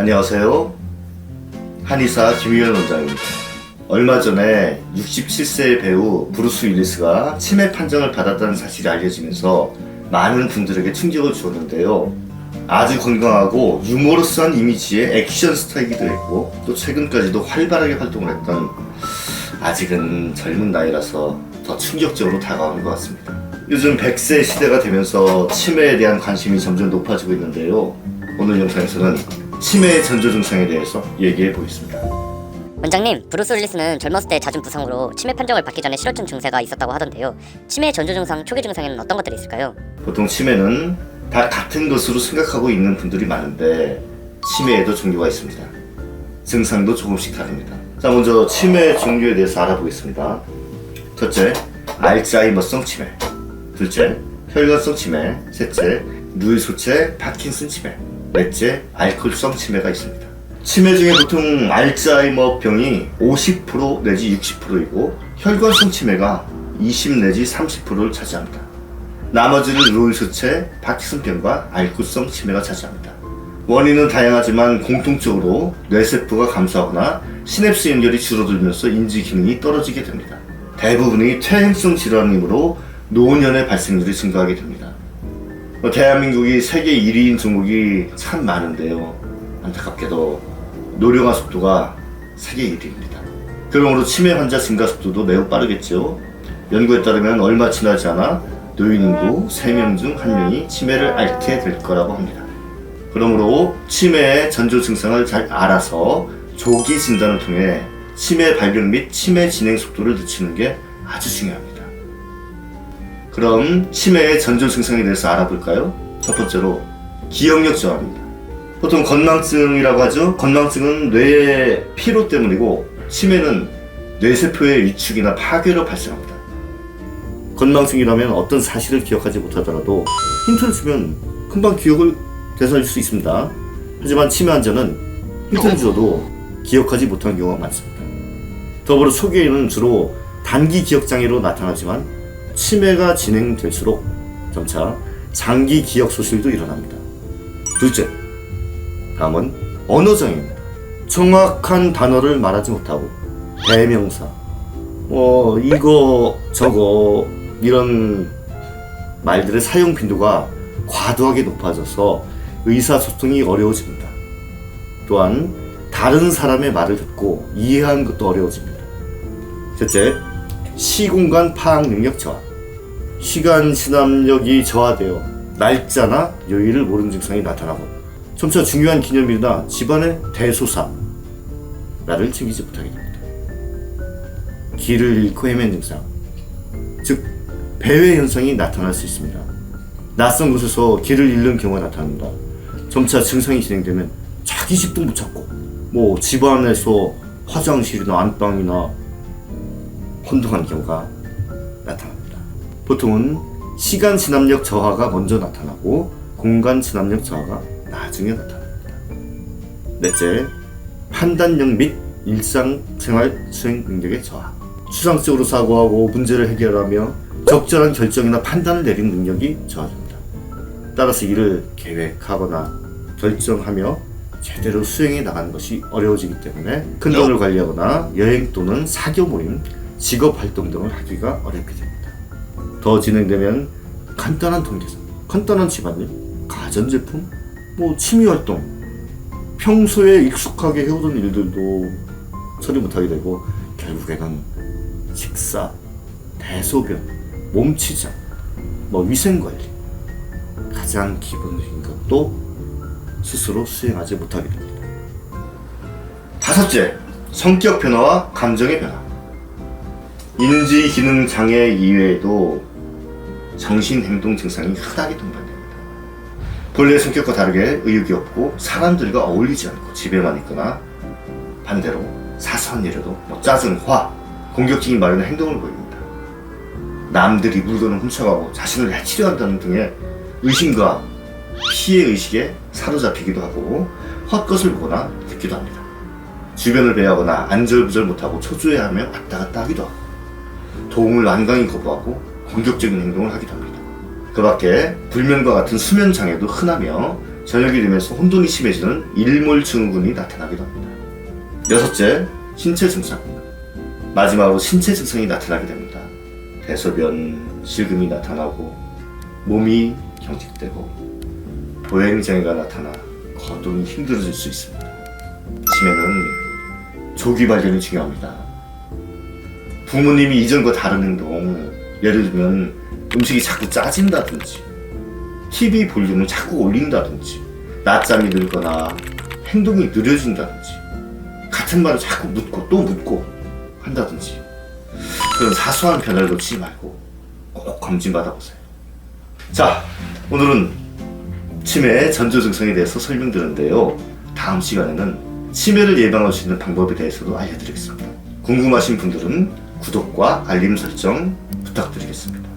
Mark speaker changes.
Speaker 1: 안녕하세요. 한의사 김유현 원장입니다. 얼마 전에 67세의 배우 브루스 윌리스가 치매 판정을 받았다는 사실이 알려지면서 많은 분들에게 충격을 주었는데요. 아주 건강하고 유머러스한 이미지의 액션 스타이기도 했고 또 최근까지도 활발하게 활동을 했던 아직은 젊은 나이라서 더 충격적으로 다가오는 것 같습니다. 요즘 100세 시대가 되면서 치매에 대한 관심이 점점 높아지고 있는데요. 오늘 영상에서는 치매의 전조 증상에 대해서 얘기해 보겠습니다.
Speaker 2: 원장님, 브루스 윌리스는 젊었을 때 잦은 부상으로 치매 판정을 받기 전에 실어증 증세가 있었다고 하던데요. 치매의 전조 증상, 초기 증상에는 어떤 것들이 있을까요?
Speaker 1: 보통 치매는 다 같은 것으로 생각하고 있는 분들이 많은데 치매에도 종류가 있습니다. 증상도 조금씩 다릅니다. 자, 먼저 치매 종류에 대해서 알아보겠습니다. 첫째, 알츠하이머성 치매. 둘째, 혈관성 치매. 셋째, 뇌소체 파킨슨 치매. 넷째, 알코올성 치매가 있습니다. 치매 중에 보통 알츠하이머 병이 50% 내지 60%이고 혈관성 치매가 20 내지 30%를 차지합니다. 나머지는 뇌소체, 파킨슨병과 알코올성 치매가 차지합니다. 원인은 다양하지만 공통적으로 뇌세포가 감소하거나 시냅스 연결이 줄어들면서 인지 기능이 떨어지게 됩니다. 대부분이 퇴행성 질환이므로 노년의 발생률이 증가하게 됩니다. 대한민국이 세계 1위인 종목이 참 많은데요. 안타깝게도 노령화 속도가 세계 1위입니다. 그러므로 치매 환자 증가 속도도 매우 빠르겠죠. 연구에 따르면 얼마 지나지 않아 노인 인구 3명 중 1명이 치매를 앓게 될 거라고 합니다. 그러므로 치매의 전조 증상을 잘 알아서 조기 진단을 통해 치매 발견 및 치매 진행 속도를 늦추는 게 아주 중요합니다. 그럼 치매의 전조 증상에 대해서 알아볼까요? 첫 번째로 기억력 저하입니다. 보통 건망증이라고 하죠. 건망증은 뇌의 피로 때문이고 치매는 뇌세포의 위축이나 파괴로 발생합니다. 건망증이라면 어떤 사실을 기억하지 못하더라도 힌트를 주면 금방 기억을 되살릴 수 있습니다. 하지만 치매 환자는 힌트를 줘도 기억하지 못하는 경우가 많습니다. 더불어 초기에는 주로 단기 기억장애로 나타나지만 치매가 진행될수록 점차 장기 기억 소실도 일어납니다. 둘째, 다음은 언어장애입니다. 정확한 단어를 말하지 못하고 대명사, 이거 저거 이런 말들의 사용 빈도가 과도하게 높아져서 의사소통이 어려워집니다. 또한 다른 사람의 말을 듣고 이해하는 것도 어려워집니다. 셋째, 시공간 파악 능력 저하. 시간 지남력이 저하되어 날짜나 요일을 모르는 증상이 나타나고 점차 중요한 기념일이나 집안의 대소사 나를 챙기지 못하게 됩니다. 길을 잃고 헤맨 증상, 즉 배회 현상이 나타날 수 있습니다. 낯선 곳에서 길을 잃는 경우가 나타납니다. 점차 증상이 진행되면 자기 집도 못 찾고 집안에서 화장실이나 안방이나 혼동하는 경우가 나타납니다. 보통은 시간 지남력 저하가 먼저 나타나고 공간 지남력 저하가 나중에 나타납니다. 넷째, 판단력 및 일상생활 수행 능력의 저하. 추상적으로 사고하고 문제를 해결하며 적절한 결정이나 판단을 내리는 능력이 저하됩니다. 따라서 이를 계획하거나 결정하며 제대로 수행해 나가는 것이 어려워지기 때문에 큰 돈을 관리하거나 여행 또는 사교 모임, 직업 활동 등을 하기가 어렵게 됩니다. 더 진행되면 간단한 통계사, 간단한 집안일, 가전제품, 취미 활동, 평소에 익숙하게 해오던 일들도 처리 못하게 되고 결국에는 식사, 대소변, 몸치장, 위생관리, 가장 기본적인 것도 스스로 수행하지 못하게 됩니다. 다섯째, 성격 변화와 감정의 변화. 인지 기능 장애 이외에도 정신 행동 증상이 흔하게 동반됩니다. 본래 성격과 다르게 의욕이 없고 사람들과 어울리지 않고 집에만 있거나 반대로 사소한 일에도 짜증, 화, 공격적인 말이나 행동을 보입니다. 남들이 물건을 훔쳐가고 자신을 해치려 한다는 등의 의심과 피해 의식에 사로잡히기도 하고 헛것을 보거나 듣기도 합니다. 주변을 배회하거나 안절부절 못하고 초조해하며 왔다 갔다 하기도 하고 도움을 완강히 거부하고 공격적인 행동을 하기도 합니다. 그 밖에 불면과 같은 수면 장애도 흔하며 저녁이 되면서 혼돈이 심해지는 일몰 증후군이 나타나기도 합니다. 여섯째, 신체 증상. 마지막으로 신체 증상이 나타나게 됩니다. 대소변, 실금이 나타나고 몸이 경직되고 보행장애가 나타나 거동이 힘들어질 수 있습니다. 치매는 조기 발견이 중요합니다. 부모님이 이전과 다른 행동, 예를 들면 음식이 자꾸 짜진다든지 TV 볼륨을 자꾸 올린다든지 낮잠이 늘거나 행동이 느려진다든지 같은 말을 자꾸 묻고 또 묻고 한다든지 그런 사소한 변화를 놓치지 말고 꼭 검진 받아보세요. 자, 오늘은 치매 전조 증상에 대해서 설명드렸는데요. 다음 시간에는 치매를 예방할 수 있는 방법에 대해서도 알려드리겠습니다. 궁금하신 분들은 구독과 알림 설정 부탁드리겠습니다.